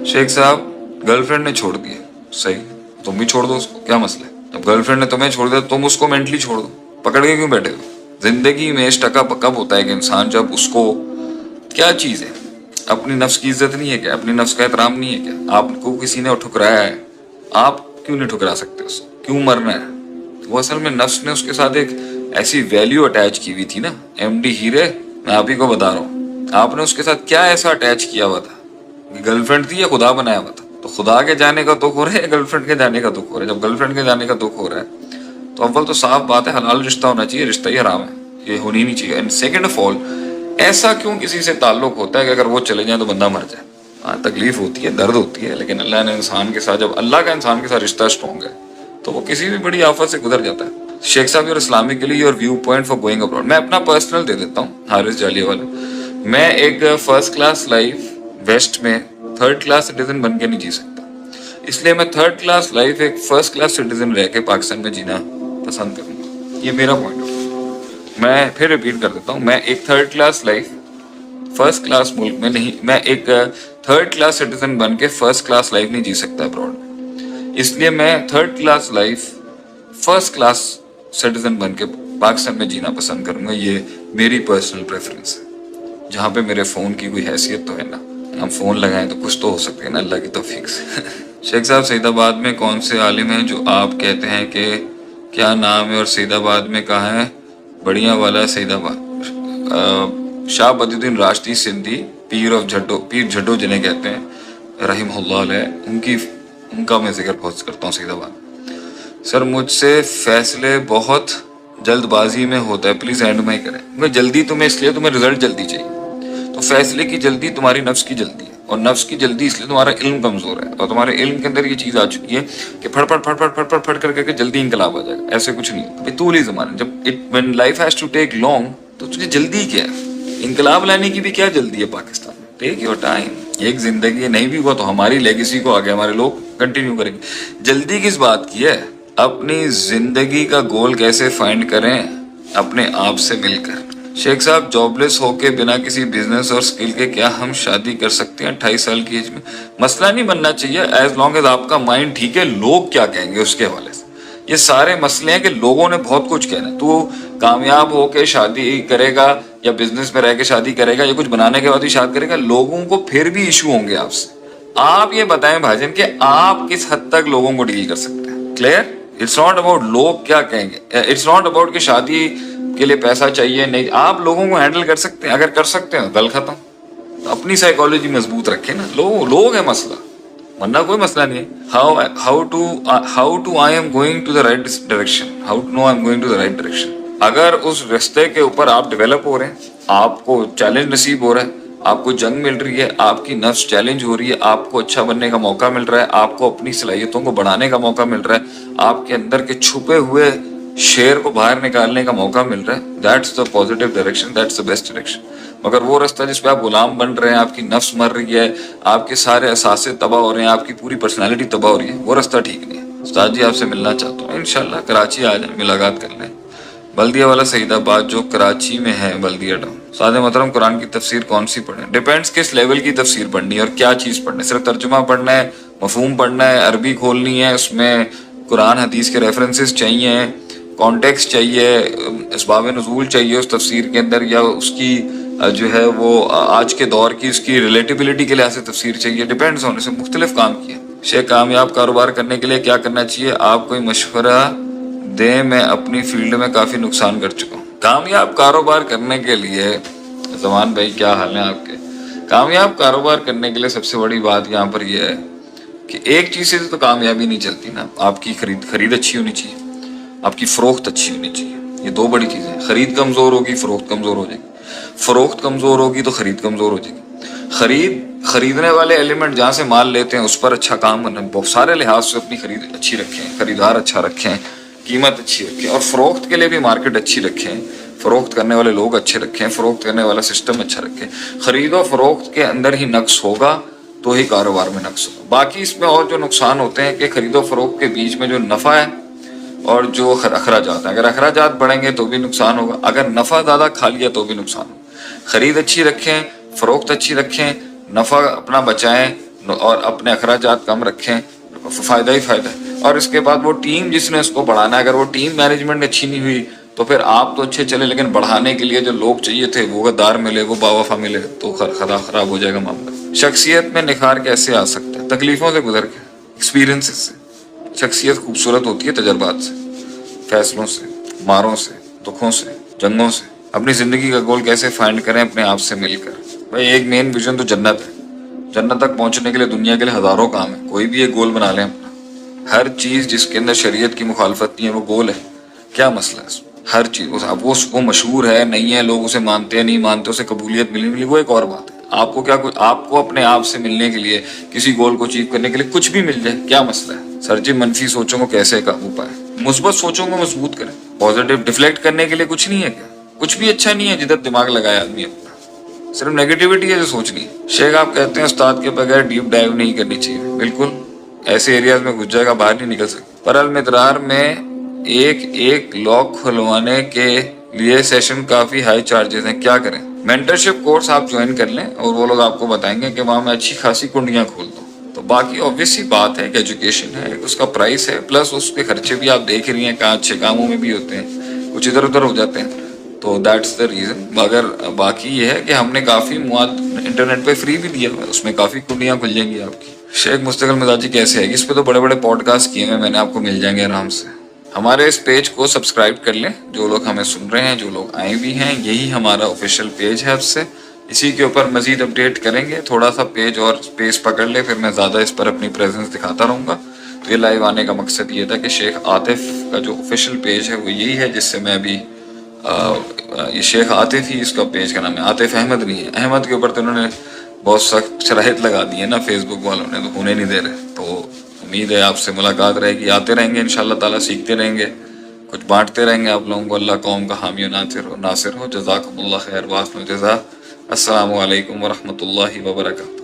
शेख साहब girl friend ने छोड़ दिया, सही, तुम भी छोड़ दो उसको, क्या मसला है? जब गर्ल फ्रेंड ने तुम्हें छोड़ दिया तुम उसको मेंटली छोड़ दो, पकड़ के क्यों बैठे हो? जिंदगी में टका कब होता है कि इंसान जब उसको, क्या चीज है, अपनी नफ्स की इज्जत नहीं है क्या? अपनी नफ्स का एहतराम नहीं है क्या? आपको किसी ने ठुकराया है, आप क्यों नहीं ठुकरा सकते उसको? क्यों मरना है? वो असल में नफ्स ने उसके साथ एक ऐसी वैल्यू अटैच की हुई थी ना। एमडी हीरे, मैं आप ही को बता रहा हूँ, आपने उसके साथ क्या ऐसा अटैच किया हुआ था? गर्लफ्रेंड थी या खुदा बनाया हुआ था? तो खुदा के जाने का दुख हो रहा है या गर्लफ्रेंड के जाने का दुख हो रहा है? जब गर्लफ्रेंड के जाने का दुख हो रहा है तो अव्वल तो साफ बात है हलाल रिश्ता होना चाहिए, रिश्ता ही हराम है, ये होनी नहीं चाहिए। एंड सेकंड ऑफ ऑल, ऐसा क्यों किसी से ताल्लुक होता है कि अगर वो चले जाए तो बंदा मर जाए? हाँ, तकलीफ होती है, दर्द होती है, लेकिन अल्लाह ने इंसान के साथ, जब अल्लाह का इंसान के साथ रिश्ता स्ट्रॉन्ग है तो वो किसी भी बड़ी आफत से गुजर जाता है। शेख साहब, your Islamically your view point for going abroad. मैं अपना पर्सनल दे देता हूँ, हारिस जालिया वाला। मैं एक फर्स्ट क्लास लाइफ वेस्ट में थर्ड क्लास सिटीजन बन के नहीं जी सकता, इसलिए मैं थर्ड क्लास लाइफ एक फर्स्ट क्लास सिटीजन रह के पाकिस्तान में जीना पसंद करूंगा। ये मेरा पॉइंट है। मैं फिर रिपीट कर देता हूँ, मैं एक third class life first class मुल्क में नहीं, मैं एक थर्ड क्लास सिटीजन बन के फर्स्ट क्लास लाइफ नहीं जी सकता अब्रॉड में, इसलिए मैं third class life first class citizen बन के पाकिस्तान में जीना पसंद करूंगा। ये मेरी पर्सनल प्रेफरेंस है, जहाँ पे मेरे फ़ोन की कोई हैसियत तो है ना, हम फ़ोन लगाएं तो कुछ तो हो सकते हैं ना, अल्लाह की तौफीक से। शेख साहब, सईदाबाद में कौन से आलिम हैं जो आप कहते हैं कि क्या नाम है, और सईदाबाद में कहाँ है? बढ़िया वाला सईदाबाद। शाह बदुद्दीन राश्दी सिंधी, पीर ऑफ झड्डो, पीर झड्डो जिन्हें कहते हैं रहिमहुल्लाह अलैह, उनका मैं जिक्र बहुत करता हूँ सईदाबाद। सर, मुझसे फैसले बहुत जल्दबाजी में होता है, प्लीज एंड में ही करें। मैं जल्दी तुम्हें इसलिए, तुम्हें रिजल्ट जल्दी चाहिए, तो फैसले की जल्दी तुम्हारी नफ्स की जल्दी है, और नफ्स की जल्दी इसलिए तुम्हारा इल्म कमजोर है, और तुम्हारे इल्म के अंदर ये चीज आ चुकी है कि फट फट फट फट फट फट फट करके जल्दी इंकलाब आ जाएगा। ऐसे कुछ नहीं, अभी तूल ही जमाना, जब when life has to take long, तो तुझे जल्दी क्या है? इंकलाब लाने की भी क्या जल्दी है पाकिस्तान में? Take your time. एक जिंदगी नहीं भी हुआ तो हमारी लेगेसी को आगे हमारे लोग कंटिन्यू करेंगे। जल्दी किस बात की है? अपनी जिंदगी का गोल कैसे फाइंड करें? अपने आप से मिलकर। शेख साहब, जॉबलेस होके बिना किसी बिजनेस और स्किल के क्या हम शादी कर सकते हैं 28 साल की एज में? मसला नहीं बनना चाहिए, एज लॉन्ग एज आपका माइंड ठीक है। लोग क्या कहेंगे उसके हवाले से, ये सारे मसले हैं कि लोगों ने बहुत कुछ कहना है। तू कामयाब होके शादी करेगा या बिजनेस में रह के शादी करेगा या कुछ बनाने के बाद ही शादी करेगा, लोगों को फिर भी इशू होंगे आपसे। आप ये बताएं भाईजान कि आप किस हद तक लोगों को डील कर सकते हैं? क्लियर? इट्स नॉट अबाउट लोग क्या कहेंगे, इट्स नॉट अबाउट कि शादी के लिए पैसा चाहिए नहीं, आप लोगों को हैंडल कर सकते हैं। अगर कर सकते हैं गल खत्म। तो अपनी साइकोलॉजी मजबूत रखें ना। लोग है मसला, वरना कोई मसला नहीं है। How to I am going to the right direction, how to know I am going to the right direction. अगर उस रास्ते के ऊपर आप डेवलप हो रहे हैं, आपको चैलेंज नसीब हो रहा है, आपको जंग मिल रही है, आपकी नफ्स चैलेंज हो रही है, आपको अच्छा बनने का मौका मिल रहा है, आपको अपनी सलाहियतों को बढ़ाने का मौका मिल रहा है, आपके अंदर के छुपे हुए शेर को बाहर निकालने का मौका मिल रहा है, that's the positive direction, that's the best direction. मगर वो रास्ता जिस पे आप गुलाम बन रहे हैं, आपकी नफ्स मर रही है, आपके सारे असासे तबाह हो रहे हैं, आपकी पूरी पर्सनालिटी तबाह हो रही है, वो रास्ता ठीक नहीं है। उस्ताद जी, आपसे मिलना चाहता हूँ, इंशाल्लाह कराची आ जाए, मुलाकात कर लें। बल्दिया वाला सईदाबाद जो कराची में है, बल्दिया टाउन। सादे मोहतरम, कुरान की तफसीर कौन सी पढ़ें? डिपेंड्स किस लेवल की तफसीर पढ़नी है और क्या चीज़ पढ़नी है। सिर्फ तर्जुमा पढ़ना है, मफहूम पढ़ना है, अरबी खोलनी है, उसमें कुरान हदीस के रेफरेंसेस चाहिए, कॉन्टेक्स्ट चाहिए, इसबाब नुज़ूल चाहिए उस तफसीर के अंदर, या उसकी जो है वो आज के दौर की उसकी रिलेटिबिलिटी के लिहाज से तफसीर चाहिए। डिपेंड्स होने से मुख्तलिफ काम किए। शेख, कामयाब कारोबार करने के लिए क्या करना चाहिए? आप कोई मशवरा दें, मैं अपनी फील्ड में काफ़ी नुकसान कर चुका हूँ। कामयाब कारोबार करने के लिए, जमान भाई क्या हाल है आपके? कामयाब कारोबार करने के लिए सबसे बड़ी बात यहाँ पर यह है कि एक चीज़ से तो कामयाबी नहीं चलती ना, आपकी खरीद अच्छी होनी चाहिए, आपकी फ़रोख्त अच्छी होनी चाहिए। ये दो बड़ी चीज़ें। खरीद कमज़ोर होगी, फ़रोख्त कमज़ोर हो जाएगी। फ़रोख्त कमज़ोर होगी तो खरीद कमज़ोर हो जाएगी। खरीदने वाले एलिमेंट जहाँ से माल लेते हैं उस पर अच्छा काम करना, बहुत सारे लिहाज से अपनी खरीद अच्छी रखें, खरीदार अच्छा रखें, कीमत अच्छी रखें, और फ़रोख्त के लिए भी मार्केट अच्छी रखें, फ़रोख्त करने वाले लोग अच्छे रखें, फ़रोख्त करने वाला सिस्टम अच्छा रखें। खरीद और फ़रोख्त के अंदर ही नक्स होगा तो ही कारोबार में नक्स होगा। बाकी इसमें और जो नुकसान होते हैं कि खरीदो फ़रोख्त के बीच में जो नफ़ा है और जो अखराजात हैं, अगर अखराजात बढ़ेंगे तो भी नुकसान होगा, अगर नफ़ा ज़्यादा खा लिया तो भी नुकसान होगा। खरीद अच्छी रखें, फ़रोख्त अच्छी रखें, नफ़ा अपना बचाएं, اور اپنے اخراجات کم رکھیں، فائدہ ہی فائدہ ہے۔ اور اس کے بعد وہ ٹیم جس نے اس کو بڑھانا ہے، اگر وہ ٹیم مینجمنٹ اچھی نہیں ہوئی تو پھر آپ تو اچھے چلے، لیکن بڑھانے کے لیے جو لوگ چاہیے تھے وہ غدار ملے، وہ باوفا ملے، تو خراب ہو جائے گا معاملہ۔ شخصیت میں نکھار کیسے آ سکتا ہے؟ تکلیفوں سے گزر کے، ایکسپیرینس سے۔ شخصیت خوبصورت ہوتی ہے تجربات سے، فیصلوں سے، ماروں سے، دکھوں سے، جنگوں سے۔ اپنی زندگی کا گول کیسے فائنڈ کریں؟ اپنے آپ سے مل کر۔ بھائی ایک مین ویژن تو جنت ہے، جنت تک پہنچنے کے لیے دنیا کے لیے ہزاروں کام ہیں، کوئی بھی ایک گول بنا لیں اپنا۔ ہر چیز جس کے اندر شریعت کی مخالفت نہیں ہے وہ گول ہے، کیا مسئلہ ہے اس میں؟ ہر چیز اب وہ مشہور ہے نہیں ہے، لوگ اسے مانتے ہیں نہیں مانتے، اسے قبولیت ملی وہ ایک اور بات ہے۔ آپ کو کیا، آپ کو اپنے آپ سے ملنے کے لیے، کسی گول کو اچیو کرنے کے لیے کچھ بھی مل جائے، کیا مسئلہ ہے؟ سر جی منفی سوچوں کو کیسے قابو پائے؟ مثبت سوچوں کو مضبوط کریں۔ پازیٹیو ڈیفلیکٹ کرنے کے لیے کچھ نہیں ہے کیا؟ کچھ بھی اچھا نہیں ہے جدھر دماغ لگائے آدمی اپنا، صرف نیگیٹیوٹی ہے جو سوچنی ہے۔ شیخ آپ کہتے ہیں استاد کے بغیر ڈیپ ڈائیو نہیں کرنی چاہیے، بالکل ایسے ایریاز میں گھس جائے گا، باہر نہیں نکل سکتا۔ پر المدرار میں ایک لاک کھلوانے کے لیے سیشن کافی ہائی چارجز ہیں، کیا کریں؟ مینٹرشپ کورس آپ جوائن کر لیں اور وہ لوگ آپ کو بتائیں گے کہ وہاں میں اچھی خاصی کنڈیاں کھول دوں۔ تو باقی آبویس سی بات ہے کہ ایجوکیشن ہے، اس کا پرائس ہے، پلس اس کے خرچے بھی آپ دیکھ رہی ہیں، کہاں اچھے کاموں میں بھی ہوتے ہیں، کچھ ادھر ادھر ہو جاتے ہیں، تو دیٹس دا ریزن۔ مگر باقی یہ ہے کہ ہم نے کافی مواد انٹرنیٹ پہ فری بھی دیا ہوا ہے، اس میں کافی کنڈیاں کھل جائیں گی آپ کی۔ شیخ مستقل مزاجی کیسے ہے؟ اس پہ تو بڑے بڑے پوڈ کاسٹ کیے ہوئے میں نے، آپ کو مل جائیں گے آرام سے۔ ہمارے اس پیج کو سبسکرائب کر لیں، جو لوگ ہمیں سن رہے ہیں، جو لوگ آئے بھی ہیں، یہی ہمارا آفیشیل پیج ہے اب سے۔ اسی کے اوپر مزید اپڈیٹ کریں گے، تھوڑا سا پیج اور اسپیس پکڑ لے پھر میں زیادہ اس پر اپنی پریزنس دکھاتا رہوں گا۔ تو یہ لائیو آنے کا مقصد یہ تھا کہ شیخ عاطف کا جو آفیشیل پیج ہے وہ یہی ہے، جس سے میں ابھی یہ شیخ عاطف ہی اس کا پیج کا نام ہے، عاطف احمد نہیں ہے۔ احمد کے اوپر تو انہوں نے بہت سخت شرائط لگا دی ہے نا فیس بک والوں نے، تو ہونے نہیں دے رہے۔ تو امید ہے آپ سے ملاقات رہے گی، آتے رہیں گے انشاءاللہ تعالیٰ، سیکھتے رہیں گے، کچھ بانٹتے رہیں گے آپ لوگوں کو۔ اللہ قوم کا حامی و ناصر ہو۔ جزاکم اللہ خیر، واسم الجزا۔ السلام علیکم ورحمۃ اللہ وبرکاتہ۔